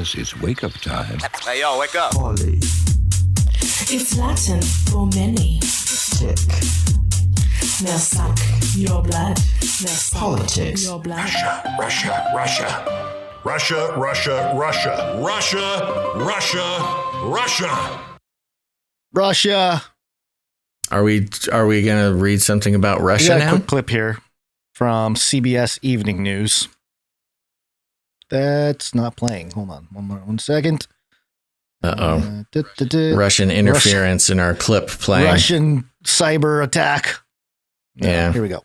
says it's wake-up time. Hey, yo, wake up. Poly. It's Latin for many. Tick. Now suck your blood. Now suck Politics. your blood. Russia, Russia, Russia, Russia, Russia, Russia, Russia, Russia. Russia. Are we gonna read something about Russia now? A quick clip here from CBS Evening News. That's not playing. Hold on, 1 second. Russian interference in our clip playing. Russian cyber attack. Yeah. Here we go.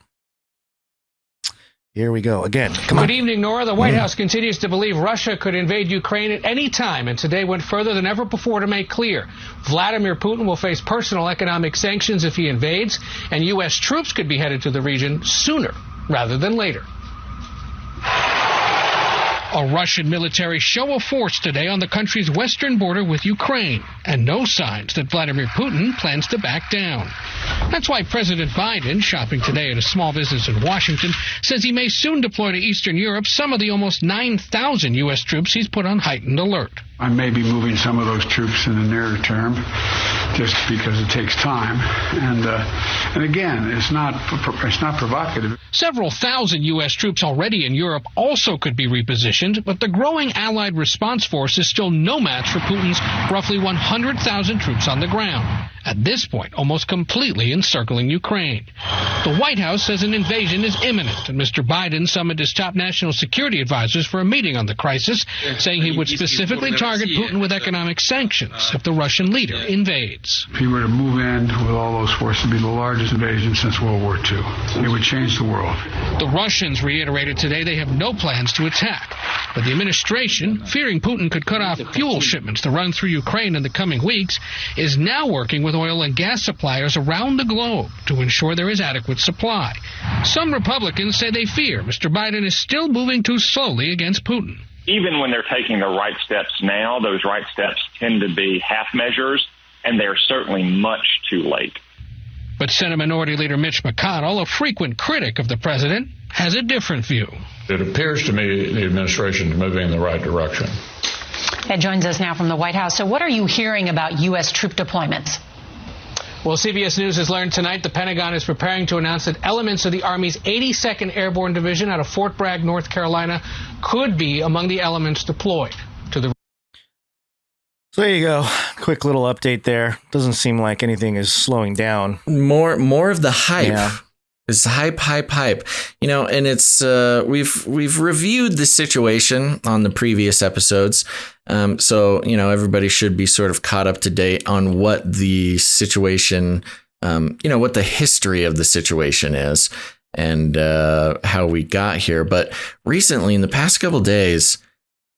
Here we go again. Come on. Good evening, Nora. The White House continues to believe Russia could invade Ukraine at any time, and today went further than ever before to make clear Vladimir Putin will face personal economic sanctions if he invades, and U.S. troops could be headed to the region sooner rather than later. A Russian military show of force today on the country's western border with Ukraine, and no signs that Vladimir Putin plans to back down. That's why President Biden, shopping today at a small business in Washington, says he may soon deploy to Eastern Europe some of the almost 9,000 U.S. troops he's put on heightened alert. I may be moving some of those troops in the nearer term just because it takes time. And again, it's not provocative. Several thousand U.S. troops already in Europe also could be repositioned, but the growing Allied response force is still no match for Putin's roughly 100,000 troops on the ground, at this point almost completely encircling Ukraine. The White House says an invasion is imminent, and Mr. Biden summoned his top national security advisors for a meeting on the crisis, saying he would specifically target Putin with economic sanctions if the Russian leader invades. If he were to move in with all those forces, it would be the largest invasion since World War II. It would change the world. The Russians reiterated today they have no plans to attack, but the administration, fearing Putin could cut off fuel shipments to run through Ukraine in the coming weeks, is now working with oil and gas suppliers around the globe to ensure there is adequate supply. Some Republicans say they fear Mr. Biden is still moving too slowly against Putin. Even when they're taking the right steps now, those right steps tend to be half measures, and they're certainly much too late. But Senate Minority Leader Mitch McConnell, a frequent critic of the president, has a different view. It appears to me the administration is moving in the right direction. Ed joins us now from the White House. So what are you hearing about U.S. troop deployments? Well, CBS News has learned tonight the Pentagon is preparing to announce that elements of the Army's 82nd Airborne Division out of Fort Bragg, North Carolina, could be among the elements deployed to the... So there you go. Quick little update there. Doesn't seem like anything is slowing down. More of the hype. Yeah. It's hype. You know, and it's we've reviewed the situation on the previous episodes. So, you know, everybody should be sort of caught up to date on what the situation, what the history of the situation is and how we got here. But recently, in the past couple of days,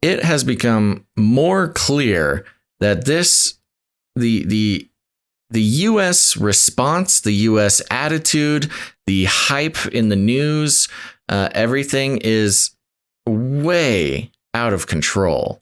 it has become more clear that the U.S. response, the U.S. attitude, the hype in the news, everything is way out of control.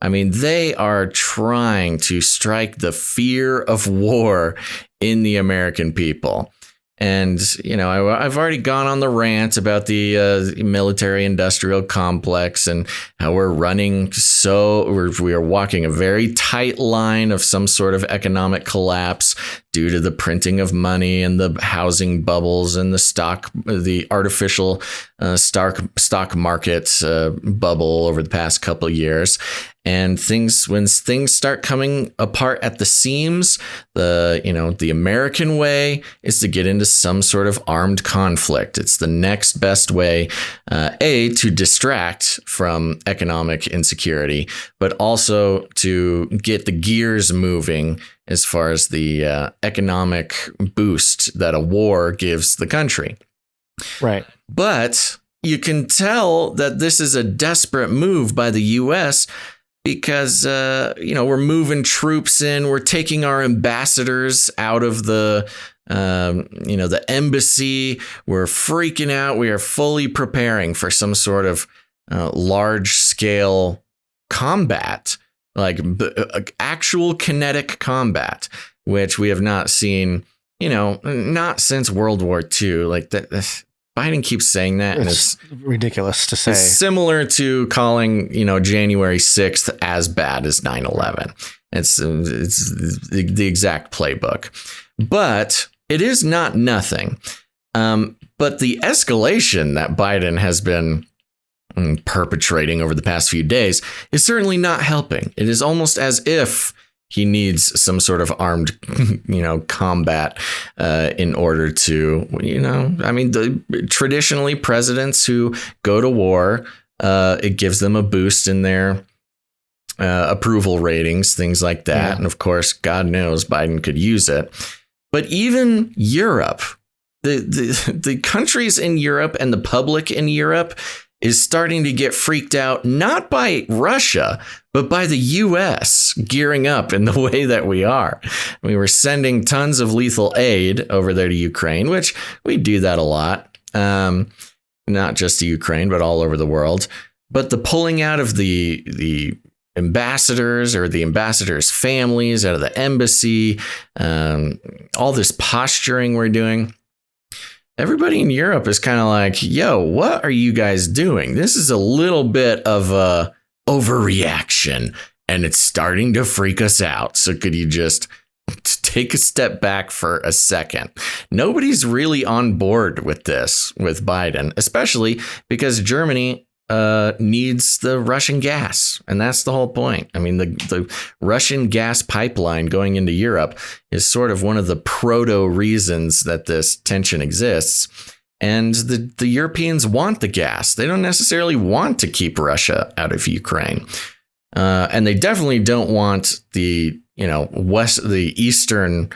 I mean, they are trying to strike the fear of war in the American people. And, you know, I've already gone on the rant about the military industrial complex and how we're running we are walking a very tight line of some sort of economic collapse due to the printing of money and the housing bubbles and the artificial stock market bubble over the past couple of years. And when things start coming apart at the seams, the American way is to get into some sort of armed conflict. It's the next best way, to distract from economic insecurity, but also to get the gears moving as far as the economic boost that a war gives the country. Right. But you can tell that this is a desperate move by the U.S. because, we're moving troops in. We're taking our ambassadors out of the embassy. We're freaking out. We are fully preparing for some sort of large scale combat, like actual kinetic combat, which we have not seen, not since World War II. Like Biden keeps saying that, and It's ridiculous to say. it's similar to calling, January 6th as bad as 9/11. It's the exact playbook, but it is not nothing. But the escalation that Biden has been perpetrating over the past few days is certainly not helping. It is almost as if he needs some sort of armed, combat in order to, traditionally presidents who go to war, it gives them a boost in their approval ratings, things like that. Yeah. And of course, God knows Biden could use it. But even Europe, the countries in Europe and the public in Europe is starting to get freaked out, not by Russia, but by the U.S. gearing up in the way that we are. We were sending tons of lethal aid over there to Ukraine, which we do that a lot, not just to Ukraine, but all over the world. But the pulling out of the ambassadors or the ambassadors' families out of the embassy, all this posturing we're doing. Everybody in Europe is kind of like, yo, what are you guys doing? This is a little bit of a overreaction and it's starting to freak us out. So could you just take a step back for a second? Nobody's really on board with this, with Biden, especially because Germany needs the Russian gas. And that's the whole point. I mean, the Russian gas pipeline going into Europe is sort of one of the proto reasons that this tension exists. And the Europeans want the gas. They don't necessarily want to keep Russia out of Ukraine. And they definitely don't want the eastern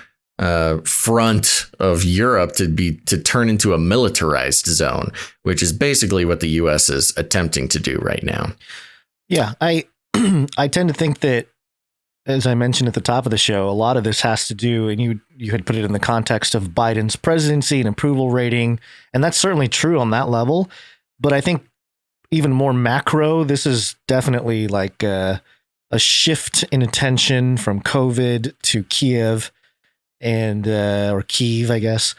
front of Europe to turn into a militarized zone, which is basically what the U.S. is attempting to do right now. Yeah, I tend to think that, as I mentioned at the top of the show, a lot of this has to do, and you had put it in the context of Biden's presidency and approval rating, and that's certainly true on that level. But I think even more macro, this is definitely like a shift in attention from COVID to Kiev. Or Kyiv, I guess.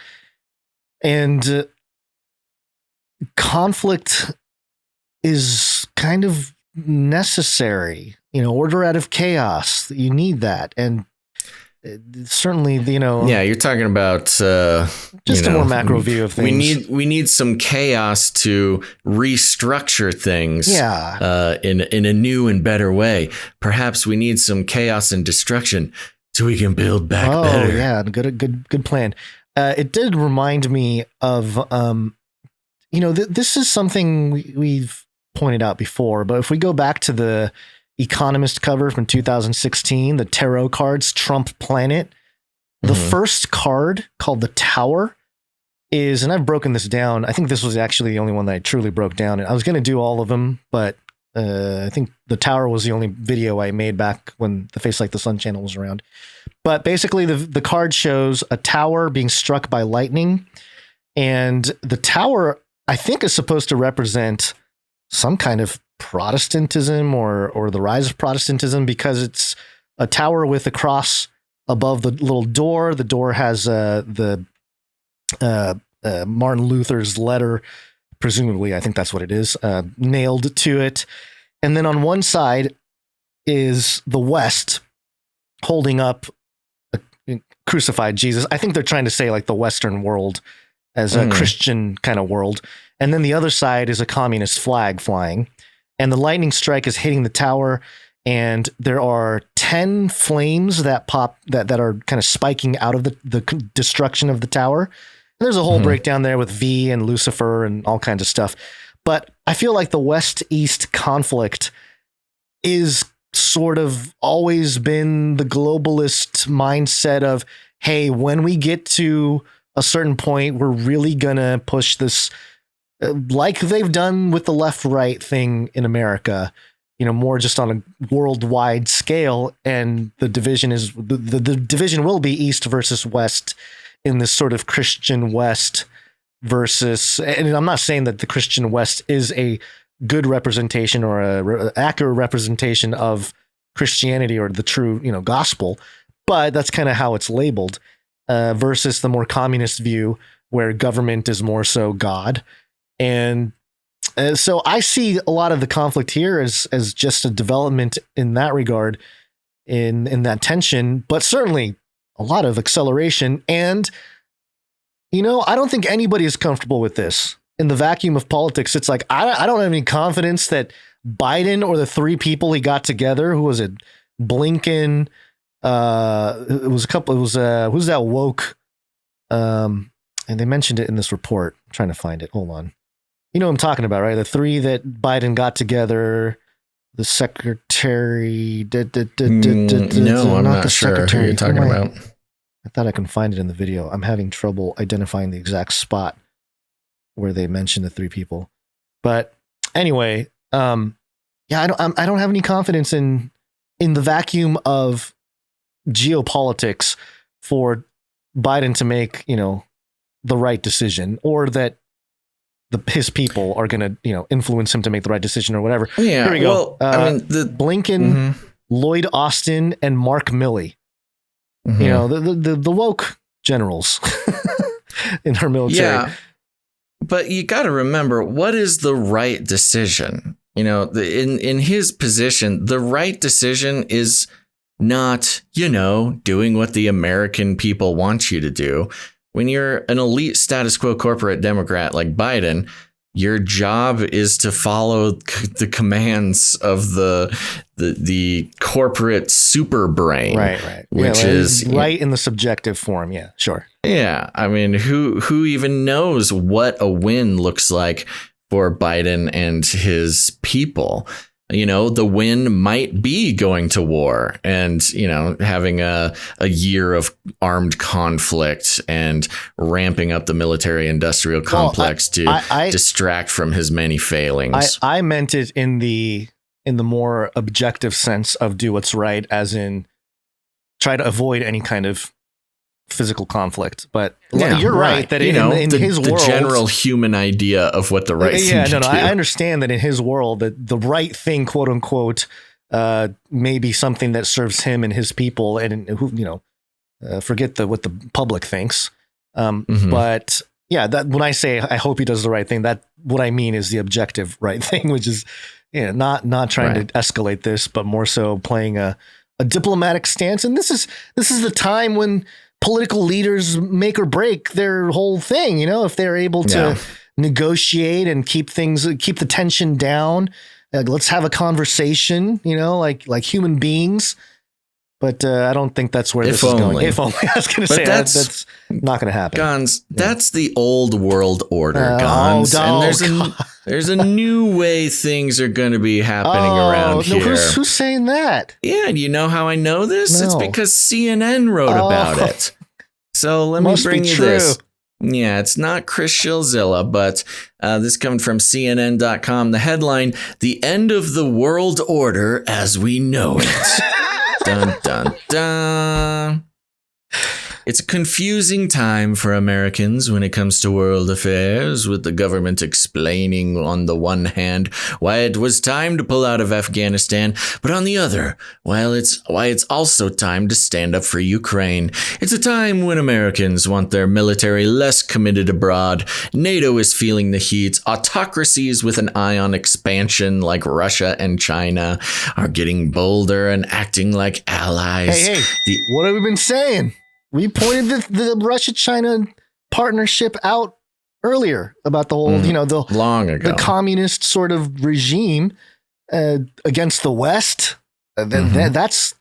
And conflict is kind of necessary, order out of chaos. You need that. And certainly, yeah, you're talking about just a more macro view of things. We need some chaos to restructure things in a new and better way. Perhaps we need some chaos and destruction so we can build back better. Oh, yeah. Good plan. It did remind me of, this is something we've pointed out before, but if we go back to the Economist cover from 2016, the tarot cards, Trump Planet, the first card called the Tower is, and I've broken this down. I think this was actually the only one that I truly broke down. I was going to do all of them, but I think the Tower was the only video I made back when the Facelikethesun channel was around. But basically, the card shows a tower being struck by lightning. And the tower, I think, is supposed to represent some kind of Protestantism or the rise of Protestantism, because it's a tower with a cross above the little door. The door has the Martin Luther's letter, presumably, I think that's what it is, nailed to it. And then on one side is the West holding up a crucified Jesus. I think they're trying to say like the Western world as a Christian kind of world. And then the other side is a communist flag flying. And the lightning strike is hitting the tower. And there are 10 flames that pop that are kind of spiking out of the destruction of the tower. And there's a whole breakdown there with V and Lucifer and all kinds of stuff. But I feel like the West-East conflict is sort of always been the globalist mindset of, hey, when we get to a certain point, we're really going to push this, like they've done with the left-right thing in America, more just on a worldwide scale. And the division is the division will be East versus West in this sort of Christian West versus, and I'm not saying that the Christian West is a good representation or a accurate representation of Christianity or the true, gospel, but that's kind of how it's labeled, versus the more communist view where government is more so God. And so I see a lot of the conflict here as just a development in that regard, in that tension, but certainly a lot of acceleration. And, I don't think anybody is comfortable with this. In the vacuum of politics, it's like, I don't have any confidence that Biden or the three people he got together, who was it? Blinken, who's that woke? And they mentioned it in this report. I'm trying to find it. Hold on. You know what I'm talking about, right? The three that Biden got together, the secretary. No, I'm not sure who you're talking about. I thought I can find it in the video. I'm having trouble identifying the exact spot where they mentioned the three people. But anyway, I don't have any confidence in the vacuum of geopolitics for Biden to make, the right decision, or that his people are going to, influence him to make the right decision or whatever. Yeah. Here we go. Blinken, Mm-hmm. Lloyd Austin, and Mark Milley. Mm-hmm. The woke generals in our military. Yeah. But you got to remember, what is the right decision? In his position, the right decision is not, doing what the American people want you to do. When you're an elite status quo corporate Democrat like Biden, your job is to follow the commands of the corporate super brain, right, which is right in the subjective form. Yeah, sure. Yeah, I mean, who even knows what a win looks like for Biden and his people? The win might be going to war and, having a year of armed conflict and ramping up the military industrial complex to distract from his many failings. I meant it in the more objective sense of do what's right, as in try to avoid any kind of physical conflict. But you're right that in his world, the general human idea of what the right thing to do. I understand that in his world, that the right thing, quote unquote, may be something that serves him and his people, and who forget what the public thinks. But that when I say I hope he does the right thing, that what I mean is the objective right thing, which is not trying to escalate this, but more so playing a diplomatic stance. And this is the time when political leaders make or break their whole thing. If they're able to negotiate and keep the tension down, let's have a conversation, like human beings. But I don't think that's where this is going. If only. I was going to say that's not going to happen. Gonz, that's the old world order, Gonz. And there's a new way things are going to be happening around here. Who's saying that? Yeah, and you know how I know this? No. It's because CNN wrote about it. So let me bring you this. Yeah, it's not Chris Shilzilla, but this coming from CNN.com. The headline, "The End of the World Order as We Know It." Dun, dun, dun. It's a confusing time for Americans when it comes to world affairs, with the government explaining on the one hand why it was time to pull out of Afghanistan, but on the other, why it's also time to stand up for Ukraine. It's a time when Americans want their military less committed abroad. NATO is feeling the heat. Autocracies with an eye on expansion like Russia and China are getting bolder and acting like allies. Hey, what have we been saying? We pointed the Russia-China partnership out earlier about the whole, long ago, the communist sort of regime against the West. That's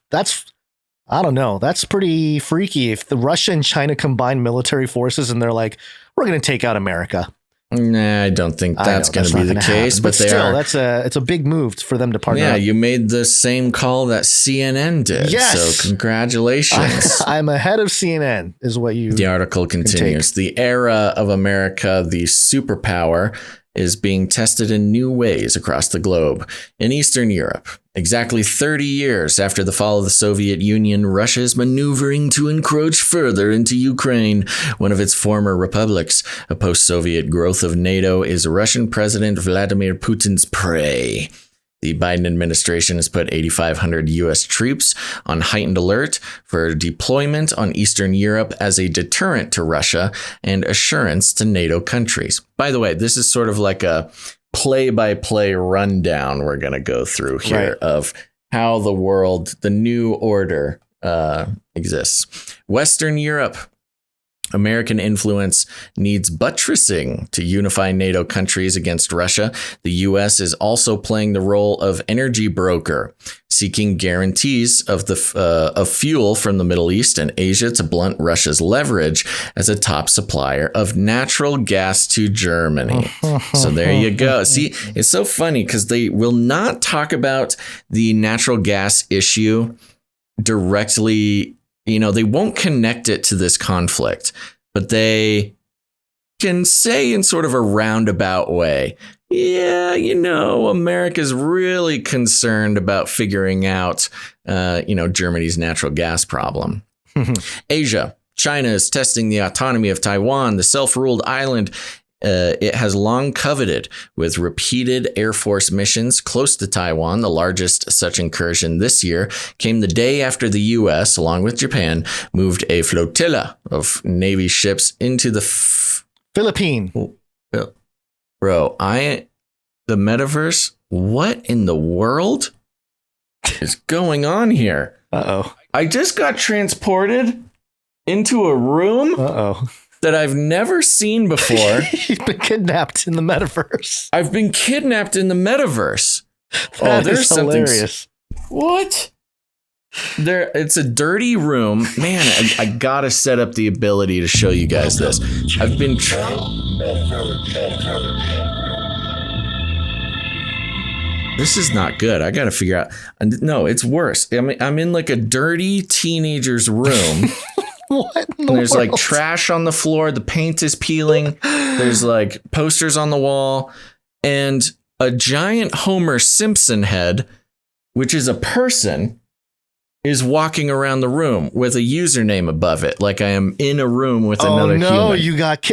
I don't know. That's pretty freaky. If the Russia and China combine military forces and they're like, we're going to take out America. Nah, I don't think that's going to be the case. But still, it's a big move for them to partner. Yeah, up. you made the same call that CNN did. Yes. So congratulations. I'm ahead of CNN, is what you. The article continues. The era of America, the superpower, is being tested in new ways across the globe. In Eastern Europe, exactly 30 years after the fall of the Soviet Union, Russia is maneuvering to encroach further into Ukraine, one of its former republics. A post-Soviet growth of NATO is Russian President Vladimir Putin's prey. The Biden administration has put 8,500 U.S. troops on heightened alert for deployment on Eastern Europe as a deterrent to Russia and assurance to NATO countries. By the way, this is sort of like a play-by-play rundown we're going to go through here of how the world, the new order, exists. Western Europe. American influence needs buttressing to unify NATO countries against Russia. The U.S. is also playing the role of energy broker, seeking guarantees of fuel from the Middle East and Asia to blunt Russia's leverage as a top supplier of natural gas to Germany. So there you go. See, it's so funny because they will not talk about the natural gas issue directly. They won't connect it to this conflict, but they can say in sort of a roundabout way, yeah, America's really concerned about figuring out, Germany's natural gas problem. Asia. China is testing the autonomy of Taiwan, the self-ruled island it has long coveted, with repeated Air Force missions close to Taiwan. The largest such incursion this year came the day after the U.S., along with Japan, moved a flotilla of Navy ships into the Philippines. Bro, the metaverse, what in the world is going on here? Uh-oh. I just got transported into a room. Uh-oh. That I've never seen before. He's been kidnapped in the metaverse. I've been kidnapped in the metaverse. There's hilarious. What? It's a dirty room. Man, I gotta set up the ability to show you guys this. I've been This is not good. I gotta figure out. No, it's worse. I'm in like a dirty teenager's room. What in the There's world? like trash on the floor. The paint is peeling. There's like posters on the wall and a giant Homer Simpson head, which is a person, is walking around the room with a username above it. Like I am in a room with another human. Oh no, you got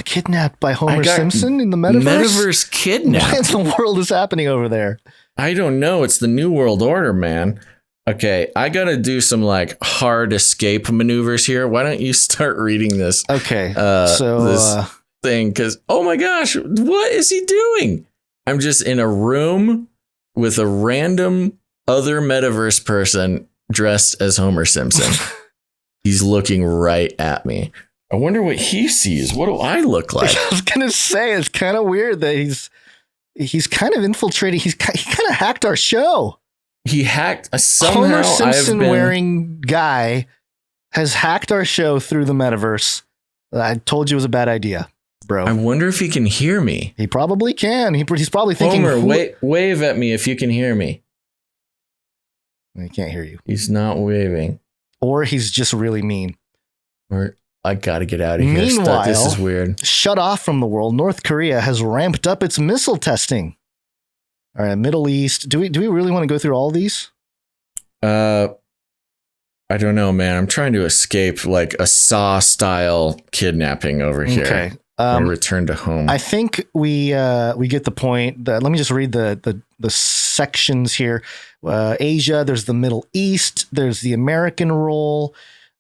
kidnapped by Homer Simpson in the metaverse? Metaverse kidnapped. What in the world is happening over there? I don't know. It's the New World Order, man. Okay, I got to do some like hard escape maneuvers here. Why don't you start reading this? Okay. This thing, because, oh my gosh, what is he doing? I'm just in a room with a random other metaverse person dressed as Homer Simpson. He's looking right at me. I wonder what he sees. What do I look like? I was going to say, it's kind of weird that he's kind of infiltrating. He kind of hacked our show. He hacked somehow. Homer Simpson wearing guy has hacked our show through the metaverse. I told you it was a bad idea, bro. I wonder if he can hear me. He probably can. He's probably thinking. Homer, wave at me if you can hear me. He can't hear you. He's not waving. Or he's just really mean. Or I got to get out of here. Meanwhile, this is weird. Shut off from the world, North Korea has ramped up its missile testing. All right, Middle East. Do we really want to go through all these? I don't know, man. I'm trying to escape like a Saw style kidnapping over here. Okay. And return to home. I think we get the point. Let me just read the sections here. Asia. There's the Middle East. There's the American role.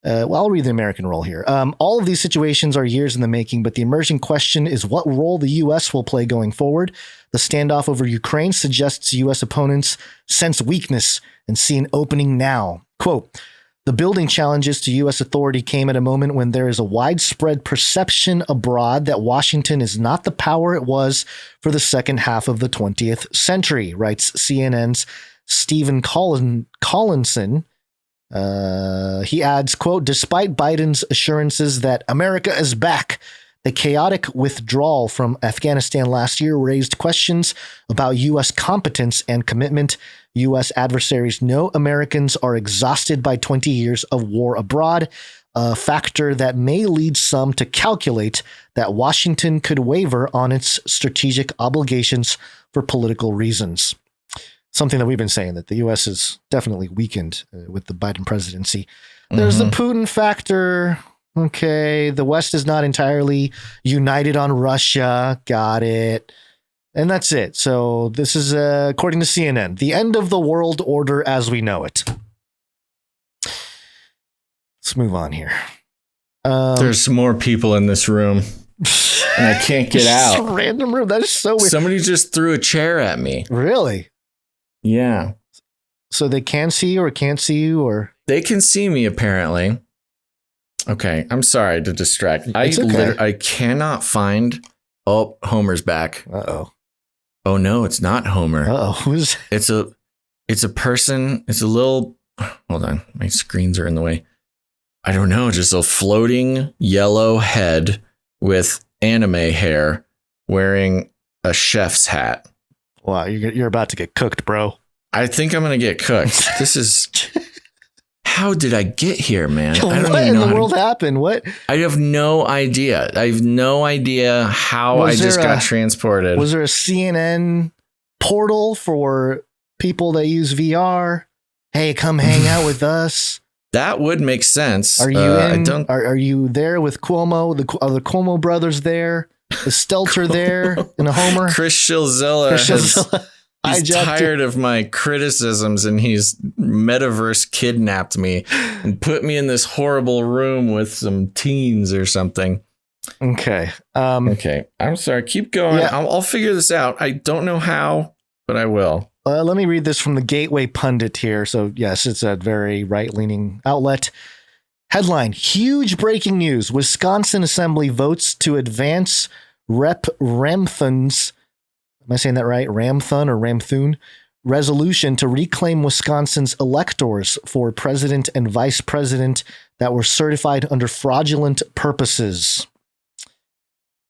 I'll read the American role here. All of these situations are years in the making, but the emerging question is what role the U.S. will play going forward. The standoff over Ukraine suggests U.S. opponents sense weakness and see an opening now. Quote, the building challenges to U.S. authority came at a moment when there is a widespread perception abroad that Washington is not the power it was for the second half of the 20th century, writes CNN's Stephen Collinson. He adds, quote, despite Biden's assurances that America is back, the chaotic withdrawal from Afghanistan last year raised questions about U.S. competence and commitment. U.S. adversaries know Americans are exhausted by 20 years of war abroad, a factor that may lead some to calculate that Washington could waver on its strategic obligations for political reasons. Something that we've been saying, that the U.S. is definitely weakened with the Biden presidency. There's the Putin factor. Okay, the West is not entirely united on Russia. Got it. And that's it. So this is, according to CNN, the end of the world order as we know it. Let's move on here. There's more people in this room, and I can't get out. A random room. That is so weird. Somebody just threw a chair at me. Really? Yeah. So they can see you or can't see you, or they can see me apparently. Okay, I'm sorry to distract. It's okay. I cannot find. Oh, Homer's back. Uh-oh. Oh no, it's not Homer. Uh-oh. Who's... It's a person. It's a little. Hold on, my screens are in the way. I don't know, just a floating yellow head with anime hair, wearing a chef's hat. Wow, you're about to get cooked, bro. I think I'm gonna get cooked. This is. How did I get here, man? I don't what even know in the world happened? What? I have no idea. I have no idea how I just got transported. Was there a CNN portal for people that use VR? Hey, come hang out with us. That would make sense. Are you Are you there with Cuomo? Are the Cuomo brothers there? Is Stelter there in a Homer? Chris Shilzilla. He's tired of my criticisms, and he's metaverse kidnapped me and put me in this horrible room with some teens or something. Okay. Okay. I'm sorry. Keep going. Yeah. I'll figure this out. I don't know how, but I will. Let me read this from the Gateway Pundit here. So, yes, it's a very right-leaning outlet. Headline, huge breaking news. Wisconsin Assembly votes to advance Rep. Ramthun's, am I saying that right? Ramthun or Ramthun? Resolution to reclaim Wisconsin's electors for president and vice president that were certified under fraudulent purposes.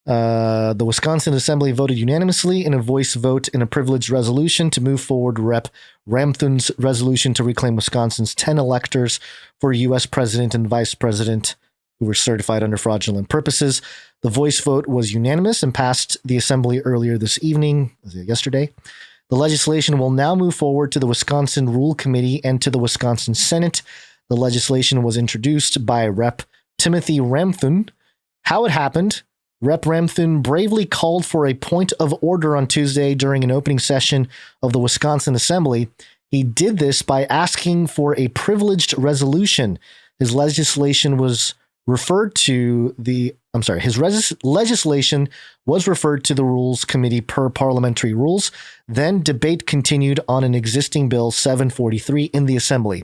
The Wisconsin Assembly voted unanimously in a voice vote in a privileged resolution to move forward Rep. Ramthun's resolution to reclaim Wisconsin's 10 electors for U.S. president and vice president who were certified under fraudulent purposes. The voice vote was unanimous and passed the Assembly earlier this evening, yesterday. The legislation will now move forward to the Wisconsin Rule Committee and to the Wisconsin Senate. The legislation was introduced by Rep. Timothy Ramthun. How it happened? Rep. Ramthun bravely called for a point of order on Tuesday during an opening session of the Wisconsin Assembly. He did this by asking for a privileged resolution. His legislation was referred to the legislation was referred to the Rules Committee per parliamentary rules. Then debate continued on an existing bill 743 in the Assembly.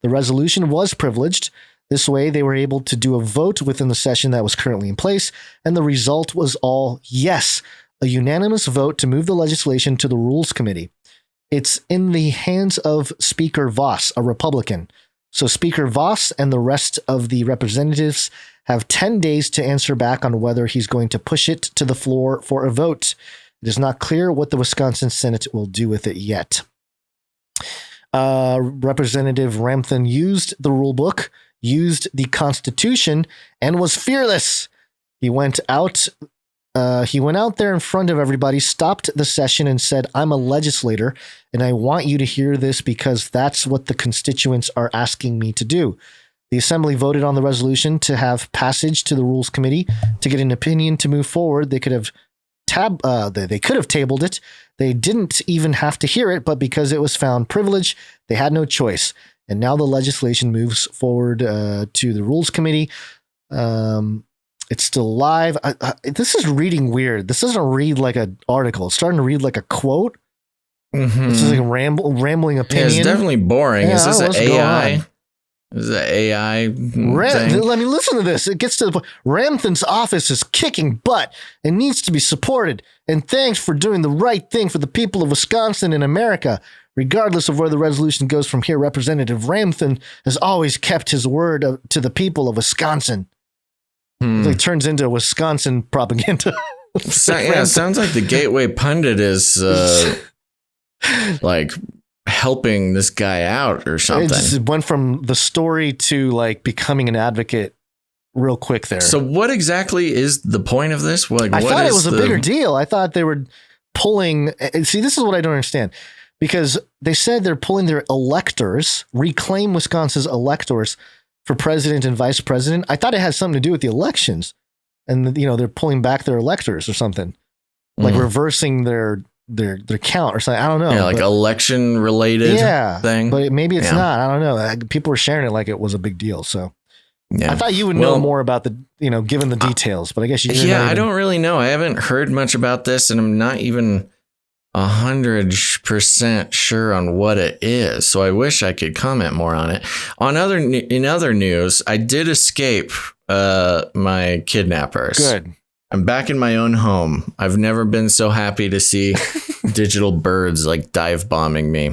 The resolution was privileged. This way, they were able to do a vote within the session that was currently in place, and the result was all yes, a unanimous vote to move the legislation to the Rules Committee. It's in the hands of Speaker Voss, a Republican. So Speaker Voss and the rest of the representatives have 10 days to answer back on whether he's going to push it to the floor for a vote. It is not clear what the Wisconsin Senate will do with it yet. Representative Ramthun used the rule book, used the Constitution, and was fearless. He went out there in front of everybody, stopped the session, and said, "I'm a legislator, and I want you to hear this because that's what the constituents are asking me to do." The Assembly voted on the resolution to have passage to the Rules Committee to get an opinion to move forward. They could have tabled it. They didn't even have to hear it, but because it was found privileged, they had no choice. And now the legislation moves forward to the Rules Committee. It's still live. This is reading weird. This doesn't read like an article. It's starting to read like a quote. Mm-hmm. This is like a rambling opinion. Yeah, it's definitely boring. Yeah, is this an AI? Is it AI thing? Let me listen to this. It gets to the point. Ramthun's office is kicking butt and needs to be supported. And thanks for doing the right thing for the people of Wisconsin and America. Regardless of where the resolution goes from here, Representative Ramthun has always kept his word to the people of Wisconsin. It like turns into Wisconsin propaganda. Yeah, it sounds like the Gateway Pundit is like helping this guy out or something. It went from the story to like becoming an advocate real quick there. So what exactly is the point of this? I thought it was a bigger deal. I thought they were pulling. See, this is what I don't understand. Because they said they're pulling their electors, reclaim Wisconsin's electors for president and vice president. I thought it had something to do with the elections. And, they're pulling back their electors or something. like reversing their count or something. I don't know. Yeah, like election related thing. But maybe it's not. I don't know. People were sharing it like it was a big deal. So I thought you would know more about the, given the details, but I guess you didn't. I don't really know. I haven't heard much about this, and I'm not even 100% sure on what it is. So I wish I could comment more on it. In other news, I did escape my kidnappers. Good. I'm back in my own home. I've never been so happy to see digital birds like dive bombing me.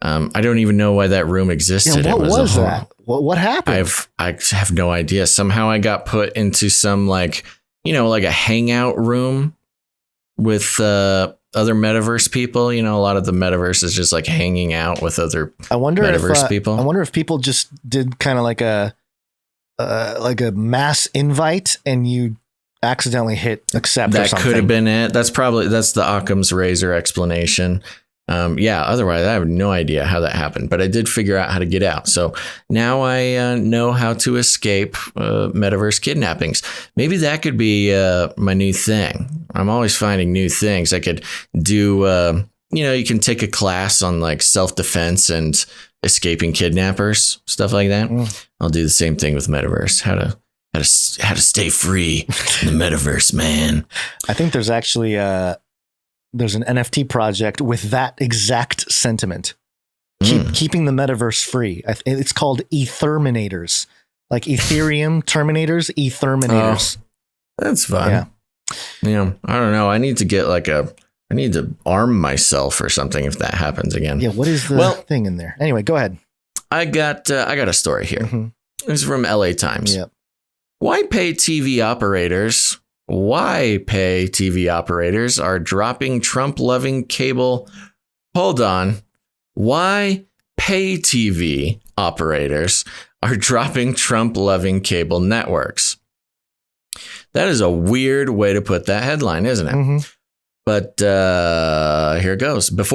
I don't even know why that room existed. Yeah, what was that? What happened? I have no idea. Somehow I got put into some like a hangout room with other metaverse people. A lot of the metaverse is just like hanging out with other metaverse people. I wonder if people just did kind of like a mass invite and you accidentally hit accept or something. That could have been it. That's the Occam's razor explanation. Otherwise I have no idea how that happened, but I did figure out how to get out. So now I know how to escape metaverse kidnappings. Maybe that could be my new thing. I'm always finding new things I could do. You can take a class on like self-defense and escaping kidnappers, stuff like that. I'll do the same thing with metaverse. How to stay free in the metaverse, man. I think there's actually there's an NFT project with that exact sentiment. Keeping the metaverse free. It's called Etherminators, like Ethereum Terminators, Etherminators. Oh, that's fun. Yeah. I don't know. I need to arm myself or something if that happens again. Yeah. What is the thing in there? Anyway, go ahead. I got a story here. This is from LA Times. Yep. Why pay TV operators are dropping Trump-loving cable. Hold on. Why pay TV operators are dropping Trump-loving cable networks? That is a weird way to put that headline, isn't it? But here goes. This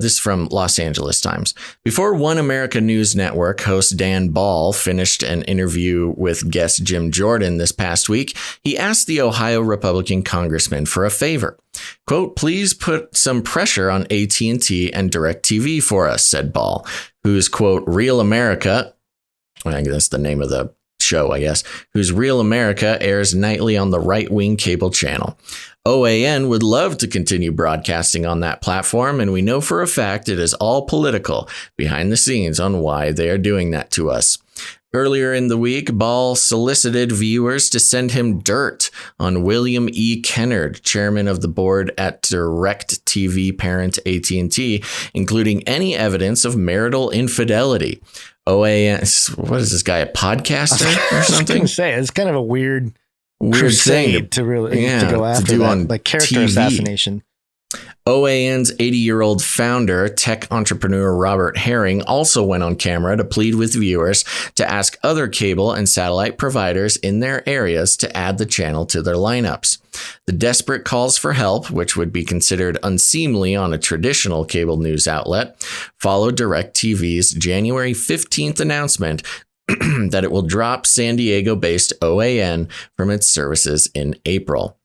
is from Los Angeles Times. Before One America News Network host Dan Ball finished an interview with guest Jim Jordan this past week, he asked the Ohio Republican congressman for a favor. Quote, please put some pressure on AT&T and DirecTV for us, said Ball, whose, quote, Real America, I think that's the name of the show, I guess, whose Real America airs nightly on the right-wing cable channel. OAN would love to continue broadcasting on that platform, and we know for a fact it is all political behind the scenes on why they are doing that to us. Earlier in the week, Ball solicited viewers to send him dirt on William E. Kennard, chairman of the board at DirecTV parent AT&T, including any evidence of marital infidelity. OAN, what is this guy, a podcaster or something? I was going to say, it's kind of a weird thing to go after, do that, on like character TV. assassination. OAN's 80-year-old founder, tech entrepreneur Robert Herring, also went on camera to plead with viewers to ask other cable and satellite providers in their areas to add the channel to their lineups. The desperate calls for help, which would be considered unseemly on a traditional cable news outlet, followed DirecTV's January 15th announcement that it will drop San Diego-based OAN from its services in April.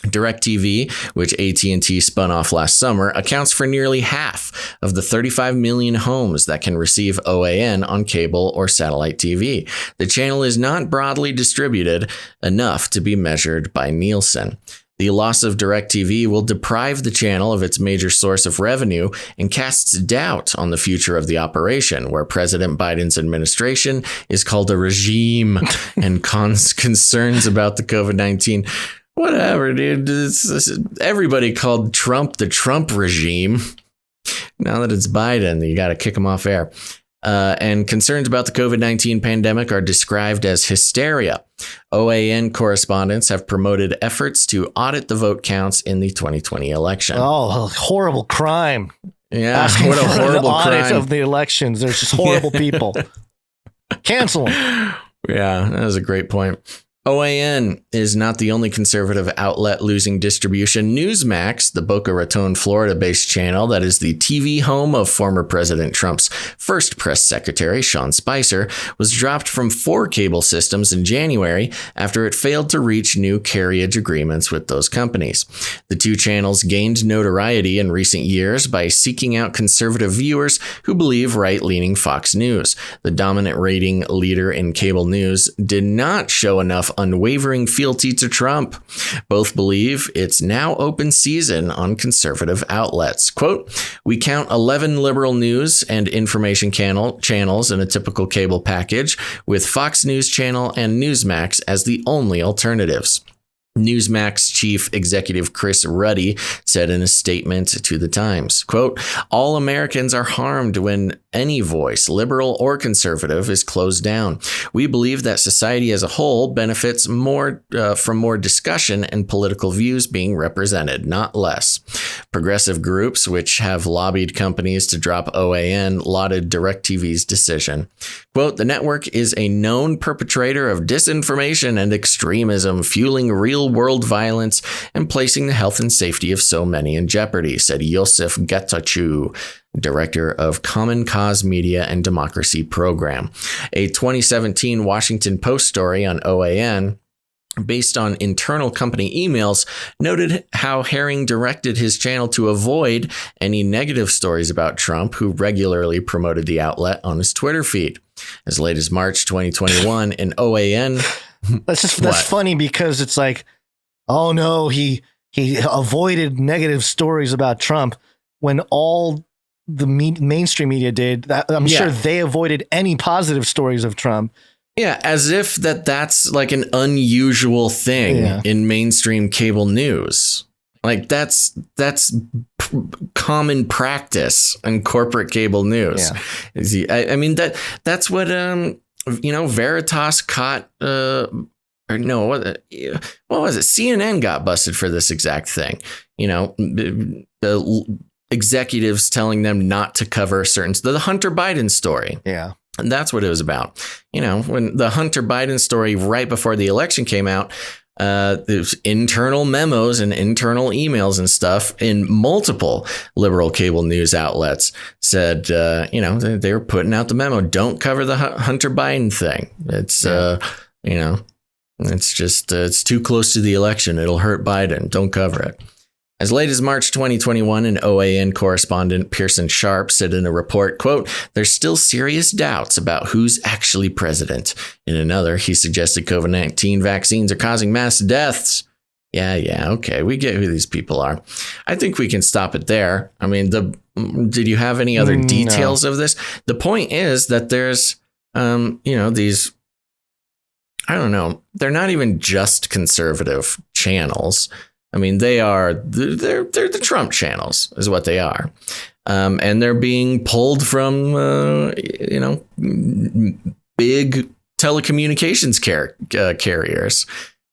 DirecTV, which AT&T spun off last summer, accounts for nearly half of the 35 million homes that can receive OAN on cable or satellite TV. The channel is not broadly distributed enough to be measured by Nielsen. The loss of DirecTV will deprive the channel of its major source of revenue and casts doubt on the future of the operation, where President Biden's administration is called a regime and concerns about the COVID-19. Whatever, dude. Everybody called Trump the Trump regime. Now that it's Biden, you got to kick him off air. And concerns about the COVID-19 pandemic are described as hysteria. OAN correspondents have promoted efforts to audit the vote counts in the 2020 election. Oh, a horrible crime. Yeah, what a horrible crime. Of the elections. There's just horrible people. Cancel them. Yeah, that was a great point. OAN is not the only conservative outlet losing distribution. Newsmax, the Boca Raton, Florida-based channel that is the TV home of former President Trump's first press secretary, Sean Spicer, was dropped from 4 cable systems in January after it failed to reach new carriage agreements with those companies. The 2 channels gained notoriety in recent years by seeking out conservative viewers who believe right-leaning Fox News. The dominant rating leader in cable news did not show enough unwavering fealty to Trump. Both believe it's now open season on conservative outlets. Quote, "We count 11 liberal news and information channels in a typical cable package, with Fox News Channel and Newsmax as the only alternatives." Newsmax chief executive Chris Ruddy said in a statement to the Times, quote, "All Americans are harmed when any voice, liberal or conservative, is closed down. We believe that society as a whole benefits more from more discussion and political views being represented, not less." Progressive groups, which have lobbied companies to drop OAN, lauded DirecTV's decision. Quote, "The network is a known perpetrator of disinformation and extremism, fueling real-world violence and placing the health and safety of so many in jeopardy," said Yosef Getachew, director of Common Cause Media and Democracy Program. A 2017 Washington Post story on OAN, based on internal company emails, noted how Herring directed his channel to avoid any negative stories about Trump, who regularly promoted the outlet on his Twitter feed. As late as March 2021, in OAN... That's funny because it's like, oh no, he avoided negative stories about Trump when all the mainstream media did. I'm sure they avoided any positive stories of Trump. Yeah, as if that's like an unusual thing in mainstream cable news. Like that's common practice in corporate cable news. Yeah. I mean that's what Veritas caught. What was it? CNN got busted for this exact thing. The executives telling them not to cover the Hunter Biden story. Yeah. And that's what it was about. When the Hunter Biden story right before the election came out, there's internal memos and internal emails and stuff in multiple liberal cable news outlets said, they were putting out the memo. Don't cover the Hunter Biden thing. It's, it's just, it's too close to the election. It'll hurt Biden. Don't cover it. As late as March 2021, an OAN correspondent, Pearson Sharp, said in a report, quote, "There's still serious doubts about who's actually president." In another, he suggested COVID-19 vaccines are causing mass deaths. Yeah, okay, we get who these people are. I think we can stop it there. I mean, did you have any other details of this? The point is that there's, these, I don't know, they're not even just conservative channels. I mean, they're the Trump channels is what they are. And they're being pulled from, big telecommunications carriers,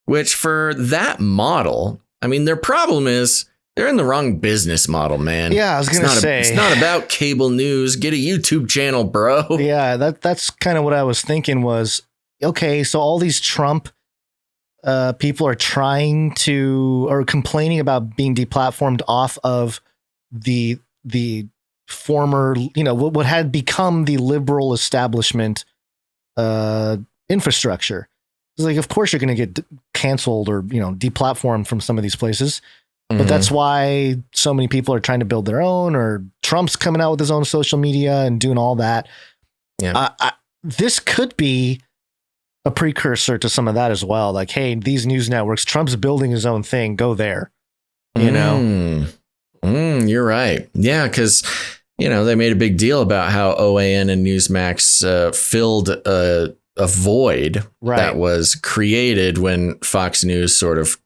which for that model, I mean, their problem is they're in the wrong business model, man. Yeah, I was going to say. It's not about cable news. Get a YouTube channel, bro. Yeah, that's kind of what I was thinking was, okay, so all these Trump people are complaining about being deplatformed off of the former, what had become the liberal establishment infrastructure. It's like, of course you're going to get canceled or, deplatformed from some of these places. Mm-hmm. But that's why so many people are trying to build their own, or Trump's coming out with his own social media and doing all that. Yeah. This could be a precursor to some of that as well. Like, hey, these news networks, Trump's building his own thing. Go there. You're right. Yeah, because they made a big deal about how OAN and Newsmax filled a void that was created when Fox News sort of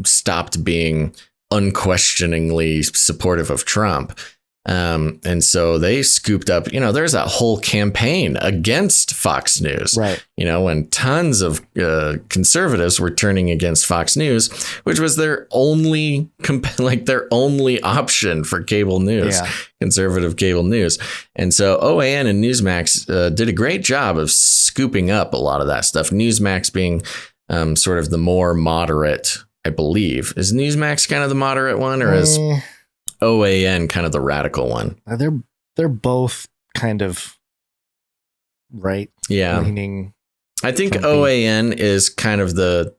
stopped being unquestioningly supportive of Trump. And so they scooped up, there's that whole campaign against Fox News, when tons of conservatives were turning against Fox News, which was their only option for cable news, conservative cable news. And so OAN and Newsmax did a great job of scooping up a lot of that stuff. Newsmax being sort of the more moderate, I believe. Is Newsmax kind of the moderate one, or is OAN kind of the radical one? They're both kind of right. Yeah. Leaning I think Trumpy. OAN is kind of the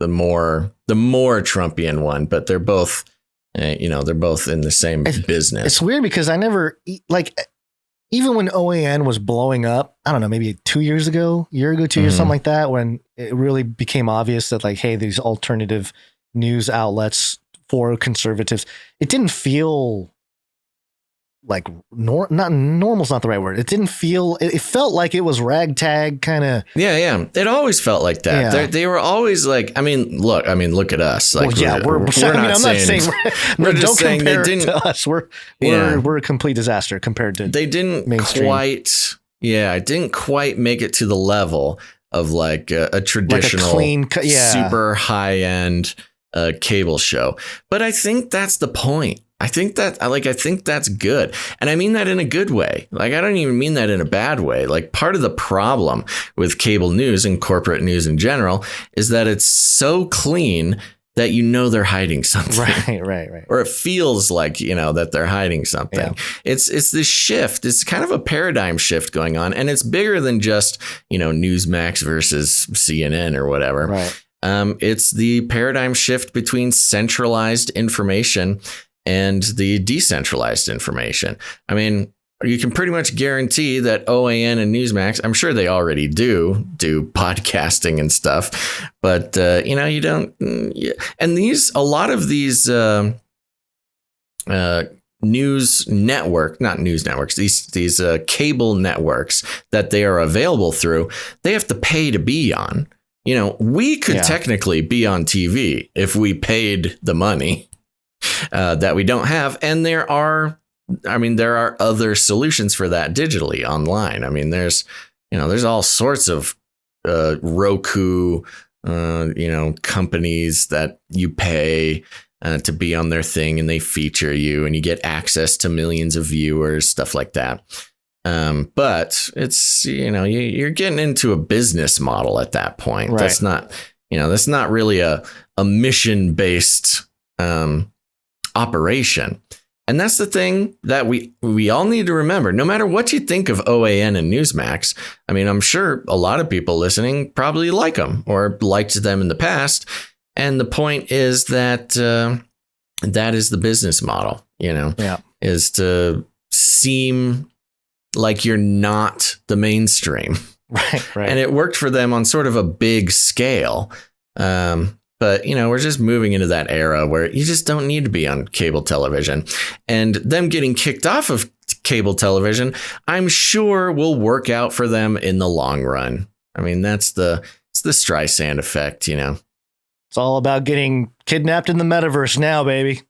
more Trumpian one, but they're both, they're both in the same business. It's weird because I never even when OAN was blowing up, I don't know, maybe 2 years ago, something like that, when it really became obvious that like, hey, these alternative news outlets for conservatives, it didn't feel like normal's not the right word. It didn't feel, it felt like it was ragtag kind of. Yeah. It always felt like that. Yeah. They were always like, look at us. Like, we're not saying we're just don't saying compare they it didn't, to us. We're a complete disaster compared to they didn't mainstream. It didn't quite make it to the level of like a traditional, like a clean, super high end cable show. But I think that's the point. I think that's good. And I mean that in a good way. Like, I don't even mean that in a bad way. Like, part of the problem with cable news and corporate news in general is that it's so clean that they're hiding something. Right. Or it feels like, that they're hiding something. Yeah. It's this shift. It's kind of a paradigm shift going on. And it's bigger than just, Newsmax versus CNN or whatever. Right. It's the paradigm shift between centralized information and the decentralized information. I mean, you can pretty much guarantee that OAN and Newsmax, I'm sure they already do podcasting and stuff, but you don't. And a lot of these news network, not news networks, these cable networks that they are available through, they have to pay to be on. We could technically be on TV if we paid the money that we don't have. And there are other solutions for that digitally online. I mean, there's all sorts of Roku, companies that you pay to be on their thing, and they feature you and you get access to millions of viewers, stuff like that. But it's, you're getting into a business model at that point. Right. That's not really a mission-based operation. And that's the thing that we all need to remember. No matter what you think of OAN and Newsmax, I mean, I'm sure a lot of people listening probably like them or liked them in the past. And the point is that that is the business model, is to seem like you're not the mainstream. Right. And it worked for them on sort of a big scale. But, we're just moving into that era where you just don't need to be on cable television. And them getting kicked off of cable television, I'm sure will work out for them in the long run. I mean, it's the Streisand effect, It's all about getting kidnapped in the metaverse now, baby.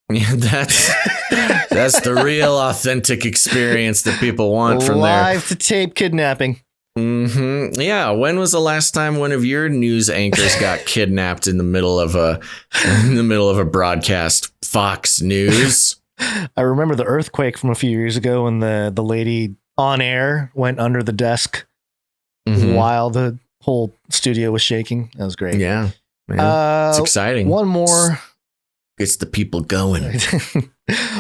Yeah, that's the real authentic experience that people want from their live to tape kidnapping. Mm-hmm. Yeah. When was the last time one of your news anchors got kidnapped in the middle of a broadcast? Fox News. I remember the earthquake from a few years ago when the lady on air went under the desk while the whole studio was shaking. That was great. Yeah. It's exciting. One more. Gets the people going.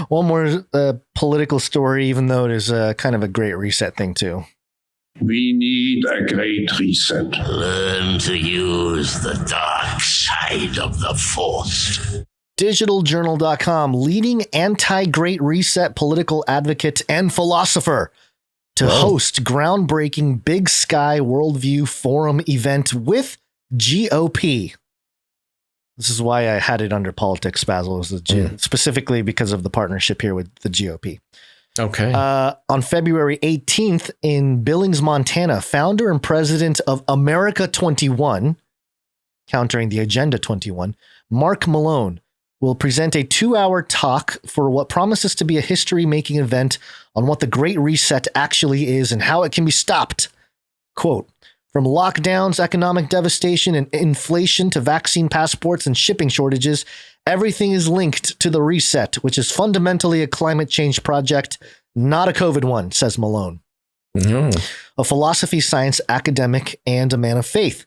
One more political story, even though it is kind of a great reset thing too. We need a great reset. Learn to use the dark side of the Force. DigitalJournal.com, leading anti-Great Reset political advocate and philosopher, to host groundbreaking Big Sky Worldview Forum event with GOP. This is why I had it under politics, Basil, specifically because of the partnership here with the GOP. Okay. On February 18th in Billings, Montana, founder and president of America 21, countering the Agenda 21, Mark Malone, will present a 2-hour talk for what promises to be a history-making event on what the Great Reset actually is and how it can be stopped. Quote, from lockdowns, economic devastation, and inflation to vaccine passports and shipping shortages, everything is linked to the reset, which is fundamentally a climate change project, not a COVID one, says Malone. A philosophy, science academic, and a man of faith.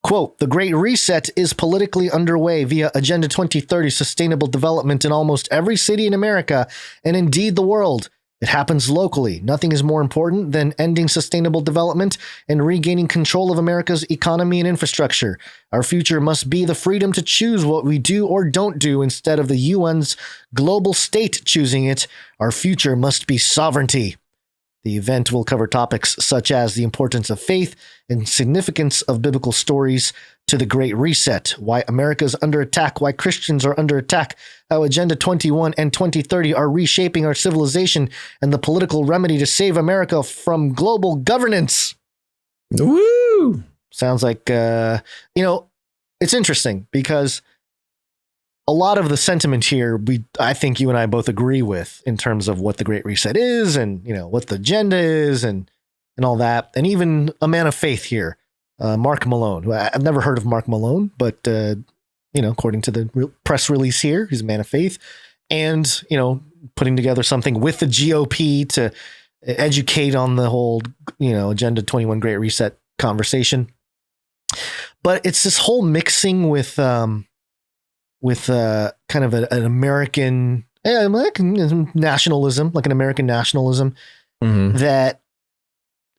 Quote, the Great Reset is politically underway via Agenda 2030 sustainable development in almost every city in America and indeed the world. It happens locally. Nothing is more important than ending sustainable development and regaining control of America's economy and infrastructure. Our future must be the freedom to choose what we do or don't do instead of the UN's global state choosing it. Our future must be sovereignty. The event will cover topics such as the importance of faith and significance of biblical stories to the Great Reset, why America is under attack, why Christians are under attack, how Agenda 21 and 2030 are reshaping our civilization, and the political remedy to save America from global governance. Woo! Sounds like, it's interesting because a lot of the sentiment here, I think you and I both agree with in terms of what the Great Reset is and, what the agenda is and all that. And even a man of faith here, Mark Malone, who I've never heard of Mark Malone, but, according to the press release here, he's a man of faith and, putting together something with the GOP to educate on the whole, Agenda 21 Great Reset conversation. But it's this whole mixing with kind of an American nationalism, like an American nationalism, that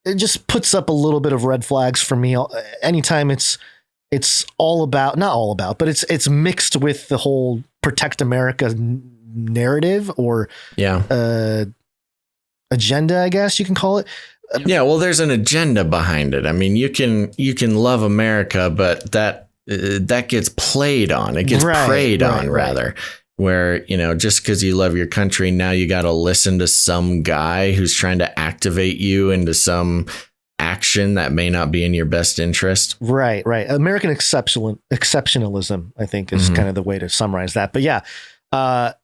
it just puts up a little bit of red flags for me. Anytime it's all about, not all about, but it's mixed with the whole protect America narrative or agenda, I guess you can call it. Yeah, well, there's an agenda behind it. I mean, you can love America, but that gets played on. It gets preyed on, rather. Where, just because you love your country, now you got to listen to some guy who's trying to activate you into some action that may not be in your best interest. Right. American exceptionalism, I think, is kind of the way to summarize that. But yeah,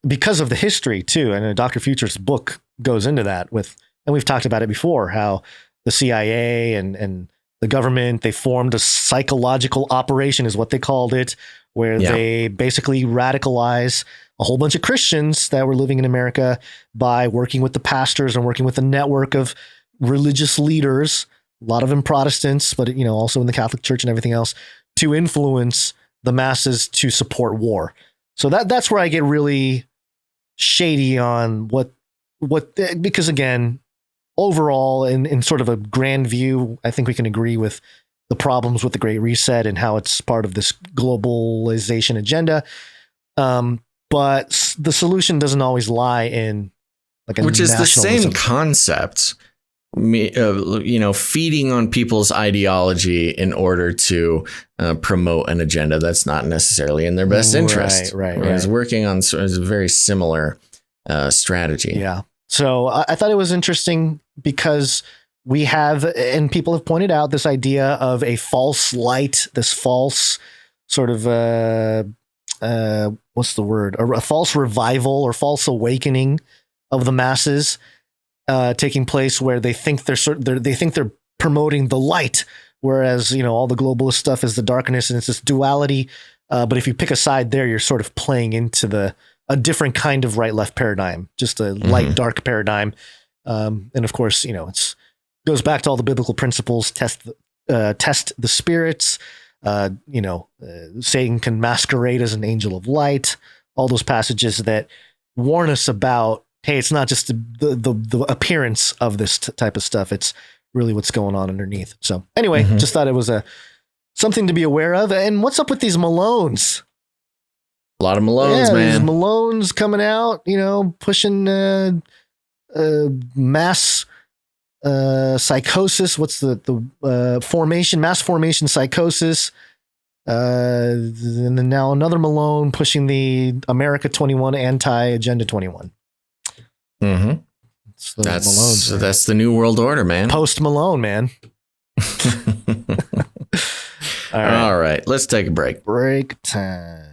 because of the history, too. And Dr. Future's book goes into that and we've talked about it before, how the CIA and the government, they formed a psychological operation is what they called it, where they basically radicalize a whole bunch of Christians that were living in America by working with the pastors and working with a network of religious leaders, a lot of them Protestants, but also in the Catholic Church and everything else, to influence the masses to support war. So that's where I get really shady on what because again, overall, in sort of a grand view, I think we can agree with the problems with the Great Reset and how it's part of this globalization agenda. But the solution doesn't always lie in which is the same concept, feeding on people's ideology in order to promote an agenda that's not necessarily in their best interest. Right. Whereas working on a very similar strategy. Yeah. So I thought it was interesting because we have, and people have pointed out, this idea of a false light, this false sort of, what's the word? A false revival or false awakening of the masses taking place, where they think they're promoting the light, whereas all the globalist stuff is the darkness, and it's this duality. But if you pick a side there, you're sort of playing into a different kind of right-left paradigm, just a light-dark paradigm. And of course, it's goes back to all the biblical principles, test the spirits, Satan can masquerade as an angel of light, all those passages that warn us about, hey, it's not just the appearance of this type of stuff. It's really what's going on underneath. So anyway, just thought it was something to be aware of. And what's up with these Malones? A lot of Malones, man. These Malones coming out, pushing mass psychosis. What's the formation? Mass formation psychosis. And then now another Malone pushing the America 21 anti-Agenda 21. That's the new world order, man. Post Malone, man. All right. All right. Let's take a break. Break time.